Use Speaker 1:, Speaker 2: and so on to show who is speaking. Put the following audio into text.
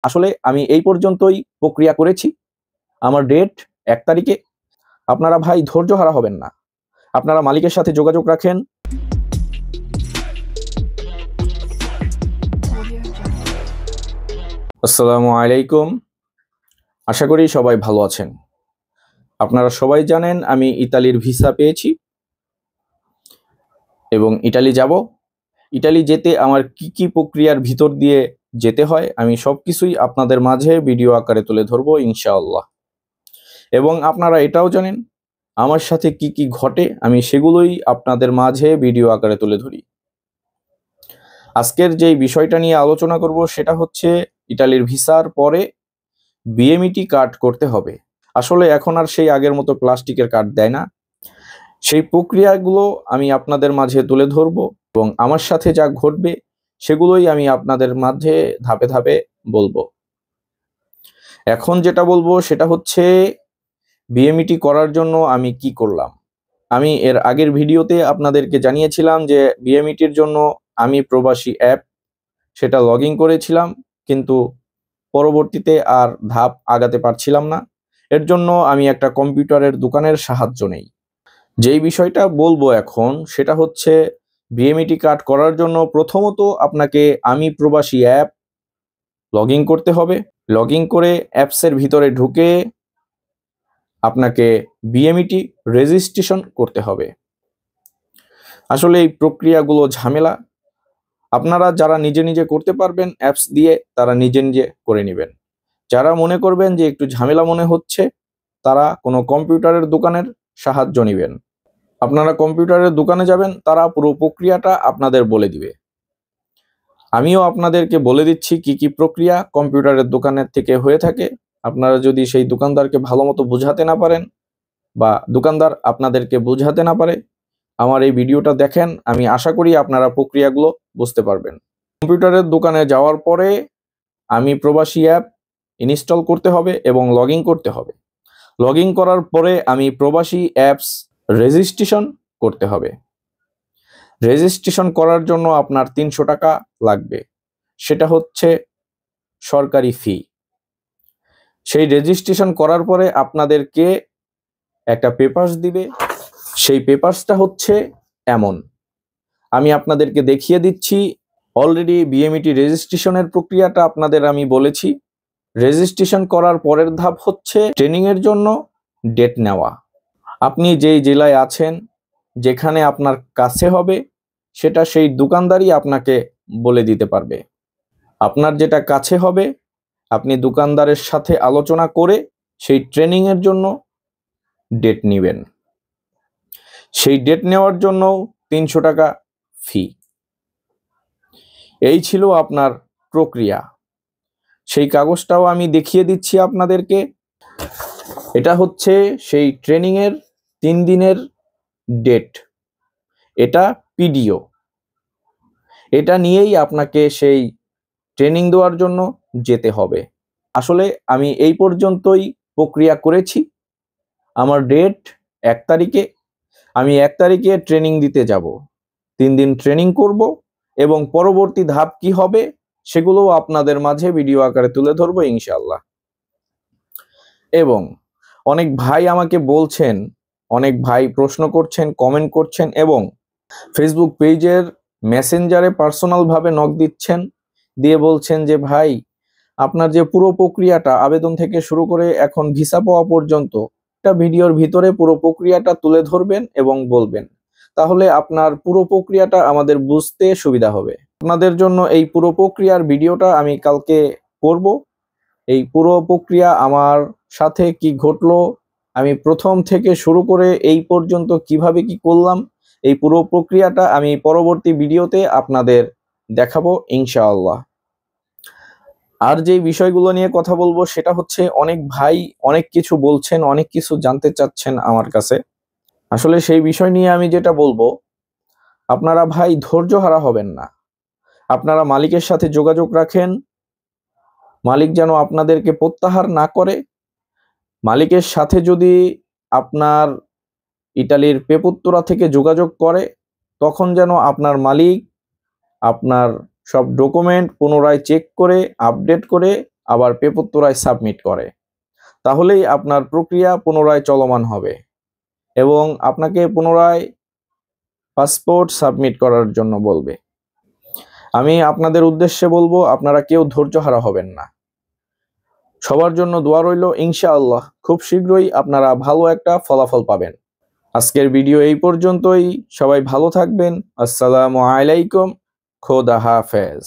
Speaker 1: আসলে আমি এই পর্যন্তই প্রক্রিয়া করেছি। আমার ডেট ১ তারিখে। আপনারা ভাই ধৈর্য হারা হবেন না। আপনারা মালিকের সাথে যোগাযোগ রাখেন। আসসালামু আলাইকুম। আশা করি সবাই ভালো আছেন। আপনারা সবাই জানেন আমি ইতালির ভিসা পেয়েছি এবং ইটালি যাব। ইটালি যেতে আমার কি প্রক্রিয়ার ভিতর দিয়ে যেতে হয় আমি সবকিছুই আপনাদের মাঝে ভিডিও আকারে তুলে ধরবো ইনশাআল্লাহ। এবং আপনারা এটাও জানেন আমার সাথে কি ঘটে আমি সেগুলোই আপনাদের মাঝে ভিডিও আকারে তুলে ধরি। আজকের যেই বিষয়টা নিয়ে আলোচনা করব সেটা হচ্ছে ইটালির ভিসার পরে বিএমইটি কার্ড করতে হবে। আসলে এখন আর সেই আগের মতো প্লাস্টিকের কার্ড দেয় না। সেই প্রক্রিয়াগুলো আমি আপনাদের মাঝে তুলে ধরবো এবং আমার সাথে যা ঘটবে সেগুলোই আমি আপনাদের মাঝে ধাপে ধাপে বলবো। এখন যেটা বলবো সেটা হচ্ছে বিএমইটি করার জন্য আমি কি করলাম। আমি এর আগের ভিডিওতে আপনাদেরকে জানিয়েছিলাম যে বিএমইটির জন্য আমি প্রবাসী অ্যাপ সেটা লগ ইন করেছিলাম, কিন্তু পরবর্তীতে আর ধাপ আগাতে পারছিলাম না। এর জন্য আমি একটা কম্পিউটারের দোকানের সাহায্য নেই। যেই বিষয়টা বলবো এখন সেটা হচ্ছে বিএমইটি কার্ড করার জন্য প্রথমত আপনাকে আমি প্রবাসী অ্যাপ লগ ইন করতে হবে। লগ ইন করে অ্যাপসের ভিতরে ঢুকে আপনাকে বিএমইটি রেজিস্ট্রেশন করতে হবে। আসলে এই প্রক্রিয়াগুলো ঝামেলা। আপনারা যারা নিজে নিজে করতে পারবেন অ্যাপস দিয়ে তারা নিজে নিজে করে নেবেন। যারা মনে করবেন যে একটু ঝামেলা মনে হচ্ছে তারা কোনো কম্পিউটারের দোকানের সাহায্য নেবেন। আপনারা কম্পিউটারের দোকানে যাবেন, তারা পুরো প্রক্রিয়াটা আপনাদের বলে দিবে। আমিও আপনাদেরকে বলে দিচ্ছি কি প্রক্রিয়া কম্পিউটারের দোকানের থেকে হয়ে থাকে। আপনারা যদি সেই দোকানদারকে ভালো মতো বোঝাতে না পারেন বা দোকানদার আপনাদেরকে বোঝাতে না পারে, আমার এই ভিডিওটা দেখেন, আমি আশা করি আপনারা প্রক্রিয়াগুলো বুঝতে পারবেন। কম্পিউটারের দোকানে যাওয়ার পরে আমি প্রবাসী অ্যাপ ইনস্টল করতে হবে এবং লগ ইন করতে হবে। লগ ইন করার পরে আমি প্রবাসী অ্যাপস রেজিস্ট্রেশন করতে হবে। রেজিস্ট্রেশন করার জন্য আপনার ৩০০ টাকা লাগবে, সেটা হচ্ছে সরকারি ফি। সেই রেজিস্ট্রেশন করার পরে আপনাদেরকে একটা পেপারস দিবে। সেই পেপারসটা হচ্ছে এমন, আমি আপনাদেরকে দেখিয়ে দিচ্ছি। অলরেডি বিএমইটি রেজিস্ট্রেশনের প্রক্রিয়াটা আপনাদের আমি বলেছি। রেজিস্ট্রেশন করার পরের ধাপ হচ্ছে ট্রেনিংয়ের জন্য ডেট নেওয়া। আপনি যেই জেলায় আছেন, যেখানে আপনার কাছে হবে সেটা সেই দোকানদারই আপনাকে বলে দিতে পারবে। আপনার যেটা কাছে হবে আপনি দোকানদারের সাথে আলোচনা করে সেই ট্রেনিংয়ের জন্য ডেট নেবেন। সেই ডেট নেওয়ার জন্য ৩০০ টাকা ফি। এই ছিল আপনার প্রক্রিয়া। সেই কাগজটাও আমি দেখিয়ে দিচ্ছি আপনাদেরকে। এটা হচ্ছে সেই ট্রেনিংয়ের ৩ দিনের ডেট। এটা পিডিও। এটা নিয়েই আপনাকে সেই ট্রেনিং দেওয়ার জন্য যেতে হবে। আসলে আমি এই পর্যন্তই প্রক্রিয়া করেছি। আমার ডেট ১ তারিখে। আমি ১ তারিখে ট্রেনিং দিতে যাব। ৩ দিন ট্রেনিং করব এবং পরবর্তী ধাপ কি হবে সেগুলোও আপনাদের মাঝে ভিডিও আকারে তুলে ধরবো ইনশাআল্লাহ। এবং অনেক ভাই আমাকে বলছেন, অনেক ভাই প্রশ্ন করছেন, কমেন্ট করছেন এবং ফেসবুক পেজের মেসেঞ্জারে পার্সোনালভাবে নক দিচ্ছেন, দিয়ে বলছেন যে ভাই আপনার যে পুরো প্রক্রিয়াটা আবেদন থেকে শুরু করে এখন ভিসা পাওয়া পর্যন্ত একটা ভিডিওর ভিতরে পুরো প্রক্রিয়াটা তুলে ধরবেন এবং বলবেন, তাহলে আপনার পুরো প্রক্রিয়াটা আমাদের বুঝতে সুবিধা হবে। আপনাদের জন্য এই পুরো প্রক্রিয়ার ভিডিওটা আমি কালকে করব। এই পুরো প্রক্রিয়া আমার সাথে কি ঘটলো, আমি প্রথম থেকে শুরু করে এই পর্যন্ত কিভাবে কি করলাম, এই পুরো প্রক্রিয়াটা আমি পরবর্তী ভিডিওতে আপনাদের দেখাবো ইনশাআল্লাহ। আর যে বিষয়গুলো নিয়ে কথা বলবো সেটা হচ্ছে অনেক ভাই অনেক কিছু বলছেন, অনেক কিছু জানতে চাচ্ছেন আমার কাছে। আসলে সেই বিষয় নিয়ে আমি যেটা বলবো, আপনারা ভাই ধৈর্য হারা হবেন না। আপনারা মালিকের সাথে যোগাযোগ রাখেন। মালিক যেন আপনাদেরকে প্রত্যাহার না করে। মালিকের সাথে যদি আপনার ইটালির পেপুত্তরা থেকে যোগাযোগ করে, তখন যেন আপনার মালিক আপনার সব ডকুমেন্ট পুনরায় চেক করে আপডেট করে আবার পেপত্তরায় সাবমিট করে, তাহলেই আপনার প্রক্রিয়া পুনরায় চলমান হবে এবং আপনাকে পুনরায় পাসপোর্ট সাবমিট করার জন্য বলবে। আমি আপনাদের উদ্দেশ্যে বলবো, আপনারা কেউ ধৈর্যহারা হবেন না। সবার জন্য দোয়া রইল, ইনশাআল্লাহ খুব শীঘ্রই আপনারা ভালো একটা ফলাফল পাবেন। আজকের ভিডিও এই পর্যন্তই। সবাই ভালো থাকবেন। আসসালামু আলাইকুম। খোদা হাফেজ।